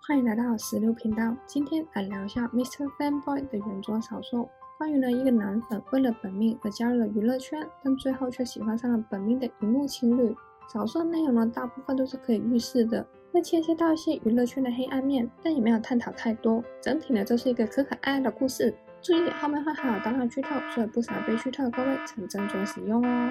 欢迎来到石榴频道。今天来聊一下 Mr. Fanboy 的原作小说，关于一个男粉为了本命而加入了娱乐圈，但最后却喜欢上了本命的荧幕情侣。小说内容大部分都是可以预示的，会牵涉到一些娱乐圈的黑暗面，但也没有探讨太多。整体就是一个可爱爱的故事。注意后面会还有大量剧透，所以不少被剧透的各位请斟酌使用哦。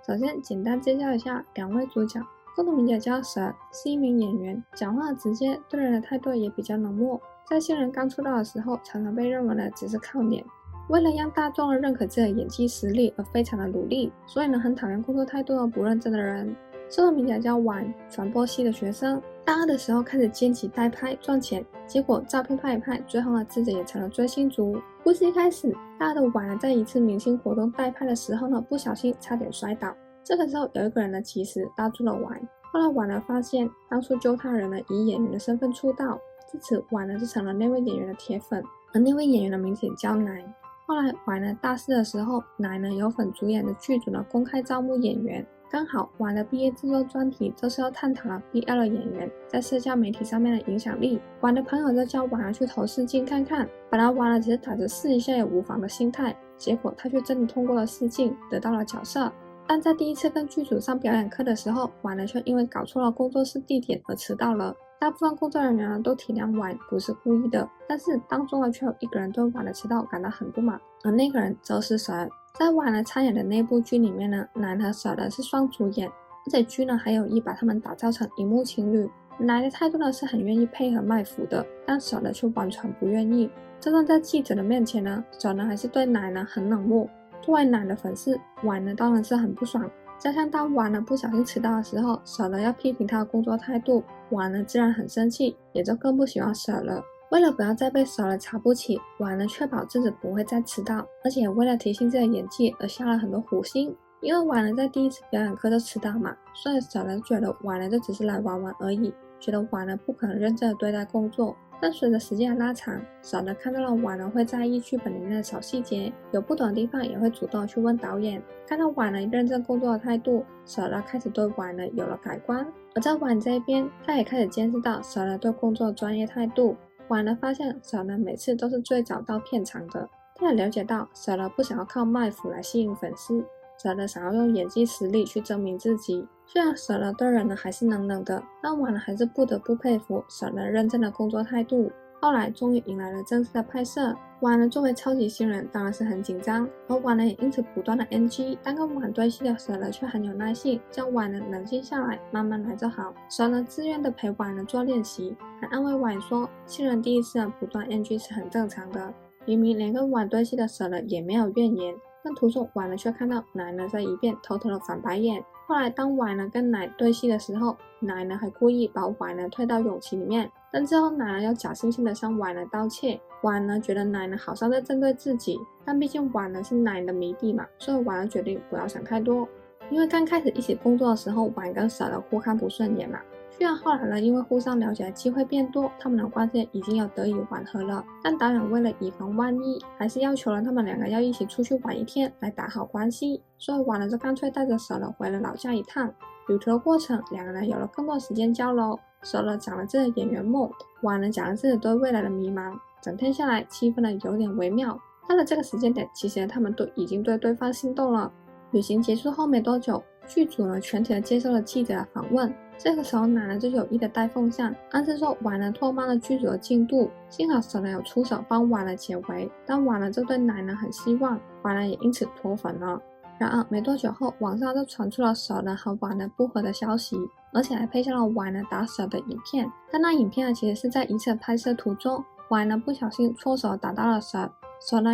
首先简单介绍一下两位主角。共同名字叫蛇，是一名演员，讲话直接，对人的态度也比较冷漠。在新人刚出道的时候，常常被认为只是靠脸。为了让大众认可自己的演技实力而非常的努力，所以很讨厌工作态度不认真的人。社会名字叫婉，传播系的学生，大二的时候开始兼职代拍赚钱，结果照片拍一拍，最后自己也成了追星族。故事一开始，大二的婉在一次明星活动代拍的时候不小心差点摔倒。这个时候有一个人及时拉住了婉，后来婉发现当初救他人以演员的身份出道，自此婉就成了那位演员的铁粉，而那位演员的名字叫奶。后来婉大四的时候，奶有份主演的剧组公开招募演员，刚好婉的毕业制作专题就是要探讨了 BL 的演员在社交媒体上面的影响力。婉的朋友就叫婉去投试镜看看，本来婉只是打着试一下也无妨的心态，结果他却真的通过了试镜，得到了角色。但在第一次跟剧组上表演课的时候，婉却因为搞错了工作室地点而迟到了。大部分工作人员都体谅婉不是故意的，但是当中却有一个人对婉的迟到感到很不满，而那个人就是蛇。在婉参演的那部剧里面奶和蛇是双主演，而且剧还有意把他们打造成荧幕情侣。奶的态度是很愿意配合卖腐的，但蛇却完全不愿意。就算在记者的面前蛇还是对奶很冷漠。作为奶的粉丝，婉当然是很不爽。加上当婉不小心迟到的时候，蛇要批评他的工作态度，婉自然很生气，也就更不喜欢蛇了。为了不要再被蛇瞧不起，婉确保自己不会再迟到，而且为了提升自己的演技而下了很多苦心。因为婉在第一次表演课就迟到嘛，所以蛇觉得婉就只是来玩玩而已，觉得婉不可能认真的对待工作。但随着时间的拉长，蛇看到了婉会在意剧本里面的小细节，有不懂的地方也会主动去问导演。看到婉认真工作的态度，蛇开始对婉有了改观。而在婉这一边，他也开始见识到蛇对工作的专业态度。婉发现蛇每次都是最早到片场的，他也了解到蛇不想要靠卖腐来吸引粉丝，蛇想要用演技实力去证明自己。虽然蛇对人还是冷冷的，但婉还是不得不佩服蛇认真的工作态度。后来终于迎来了正式的拍摄，婉作为超级新人当然是很紧张，而婉也因此不断的 NG。但跟婉对戏的蛇却很有耐性，叫婉冷静下来，慢慢来就好。蛇自愿的陪婉做练习，还安慰婉说新人第一次不断 NG 是很正常的。明明连跟婉对戏的蛇也没有怨言，但途中婉却看到奶在一边偷偷的翻白眼。后来当婉跟奶对戏的时候，奶还故意把婉推到泳池里面，但之后奶又假惺惺的向婉道歉。婉觉得奶好像在针对自己，但毕竟婉是奶的迷弟嘛，所以婉决定不要想太多。因为刚开始一起工作的时候，婉跟蛇互看不顺眼嘛。虽然后来因为互相了解的机会变多，他们的关系已经有得以缓和了，但导演为了以防万一，还是要求了他们两个要一起出去玩一天来打好关系，所以婉就干脆带着蛇回了老家一趟。旅途的过程，两个人有了更多时间交流，蛇讲了自己的演员梦，婉讲了自己对未来的迷茫。整天下来，气氛有点微妙。到了这个时间点，其实他们都已经对对方心动了。旅行结束后没多久，剧组全体接受了记者的访问。这个时候奶就有意的带风向，暗示说婉拖慢了剧组的进度。幸好蛇有出手帮婉解围，但婉就对奶很失望，婉也因此脱粉了。然而没多久后，网上就传出了蛇和婉不和的消息，而且还配上了婉打蛇的影片。但那影片其实是在一次拍摄途中，婉不小心错手打到了蛇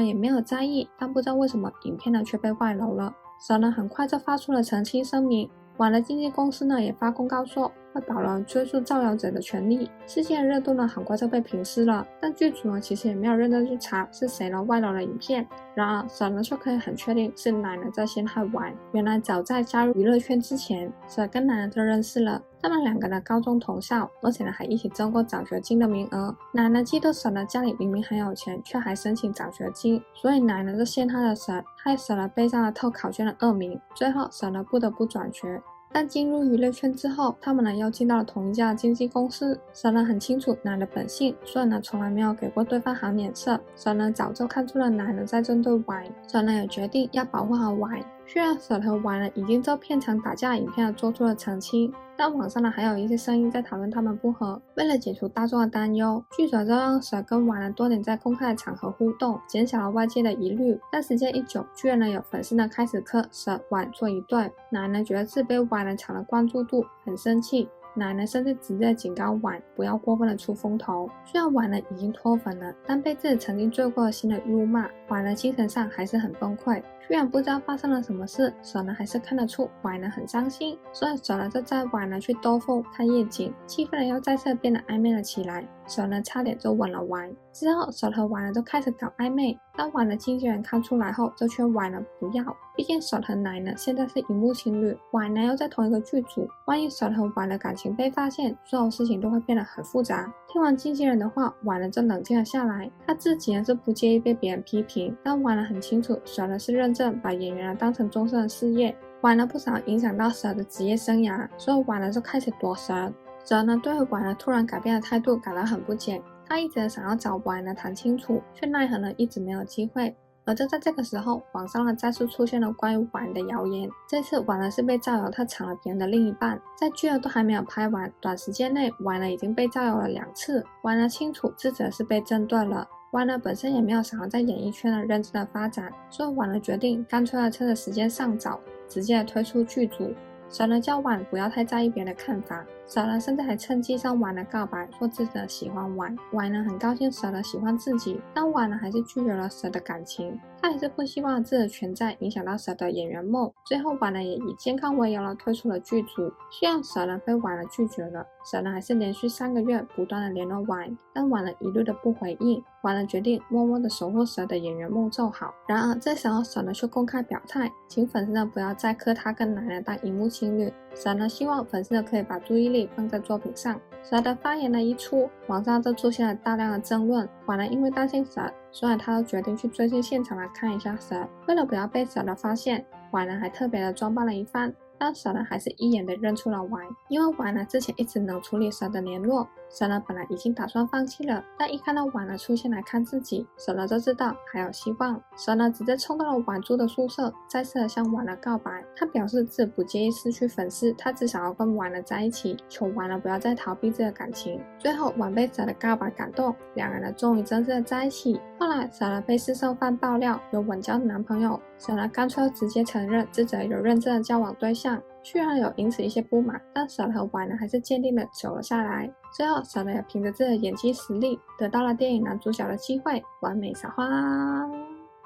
也没有在意，但不知道为什么影片却被外流了。蛇很快就发出了澄清声明，婉的经纪公司也发公告说会保留追诉造谣者的权利。事件的热度很快就被平息了，但剧组其实也没有认真去查是谁外流了影片。然而蛇却可以很确定是奶在陷害婉。原来早在加入娱乐圈之前，蛇跟奶就认识了，他们两个的高中同校，而且还一起争过奖学金的名额。奶嫉妒蛇家里明明很有钱，却还申请奖学金，所以奶就陷害了蛇，害蛇背上了偷考卷的恶名。最后蛇不得不转学。但进入娱乐圈之后，他们呢又进到了同一家经纪公司。蛇呢很清楚奶的本性，所以呢从来没有给过对方好脸色。蛇呢早就看出了奶呢在针对 Y， 蛇呢也决定要保护好 Y。虽然蛇和 Y 呢已经就片场打架影片做出了澄清，但网上呢还有一些声音在讨论他们不和。为了解除大众的担忧，剧组就让蛇跟 Y 呢多点在公开的场合互动，减少了外界的疑虑。但时间一久，居然呢有粉丝呢开始磕蛇 Y 做一对。奶呢觉得自被 Y 呢抢了关注度，很生气。奶呢甚至直接警告 Y 不要过分的出风头。虽然 Y 呢已经脱粉了，但被自己曾经追过的新人辱骂，Y 呢精神上还是很崩溃。虽然不知道发生了什么事，蛇呢还是看得出 Y 呢很伤心，所以蛇呢就带 Y 呢去兜风看夜景，气氛呢又再次变得暧昧了起来。蛇呢差点就吻了 Y。之后蛇和 Y 呢就开始搞暧昧，当 Y 的经纪人看出来后，就劝 Y 呢不要，毕竟蛇和奶呢现在是荧幕情侣， Y 呢又在同一个剧组，万一蛇和 Y 的感情被发现，所有事情都会变得很复杂。听完经纪人的话， Y 呢就冷静了下来，他自己呢是不介意被别人批评，但 Y 呢很清楚蛇呢是认真把演员呢当成终身的事业。 Y 呢不想影响到蛇的职业生涯，所以 Y 呢就开始躲蛇。蛇呢对 Y 呢突然改变的态度感到很不解，他一直想要找 Y 呢谈清楚，却奈何呢一直没有机会。而就在这个时候，网上呢再次出现了关于 Y 的谣言。这次 Y 呢是被造谣他抢了别人的另一半，在剧都还没有拍完，短时间内 Y 呢已经被造谣了2次。Y 呢清楚自己是被针对了。Y 呢本身也没有想要在演艺圈的认真的发展，所以 Y 呢决定干脆趁着时间尚早，直接推出剧组。蛇呢叫 Y 不要太在意别人的看法，蛇呢甚至还趁机向 Y 呢告白，说自己喜欢 Y。Y 呢很高兴蛇呢喜欢自己，但 Y 呢还是拒绝了蛇的感情，他还是不希望自己的存在影响到蛇的演员梦。最后 Y 呢也以健康为由呢退出了剧组。虽然蛇呢被 Y 呢拒绝了，蛇呢还是连续3个月不断的联络 Y， 但 Y 呢一律的不回应。Y 呢决定默默的守护蛇的演员梦就好。然而这时候蛇呢却公开表态，请粉丝呢不要再磕他跟奶奶当荧幕情侣。蛇呢希望粉丝呢可以把注意力放在作品上。蛇的发言呢一出，网上就出现了大量的争论。Y 呢因为担心蛇，所以他就决定去追进现场来看一下蛇。为了不要被蛇的发现， Y 呢还特别的装扮了一番，但蛇呢还是一眼的认出了 Y。 因为 Y 呢之前一直能处理蛇的联络，蛇呢本来已经打算放弃了，但一看到 Y 呢出现来看自己，蛇呢就知道还有希望。蛇呢直接冲到了 Y 住的宿舍，再次的向 Y 呢告白。他表示自己不介意失去粉丝，他只想要跟 Y 呢在一起，求 Y 呢不要再逃避自己的感情。最后 Y 被蛇的告白感动，两人呢终于正式的在一起。后来蛇呢被私生饭爆料有稳交的男朋友，蛇呢干脆直接承认自己有认真的交往对象。虽然有因此一些不满，但蛇和 Y 呢还是坚定的走了下来。最后蛇呢也凭着自己的演技实力得到了电影男主角的机会，完美撒花。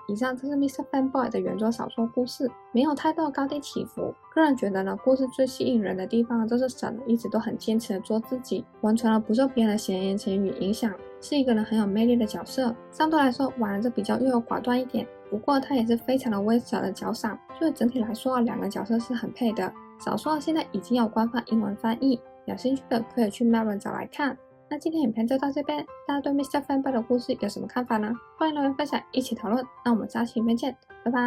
以上就是 Mr. Fanboy 的原作小说故事，没有太多的高低起伏。个人觉得呢，故事最吸引人的地方就是蛇呢一直都很坚持的做自己，完全了不受别人的闲言闲语影响，是一个人很有魅力的角色。相对来说，Y呢就比较优柔寡断一点，不过他也是非常的为蛇的奖赏，所以整体来说两个角色是很配的。小说现在已经有官方英文翻译，有兴趣的可以去 Melon 找来看。那今天影片就到这边，大家对 Mr. Fanboy 的故事有什么看法呢？欢迎留言分享，一起讨论。那我们下期影片见，拜拜。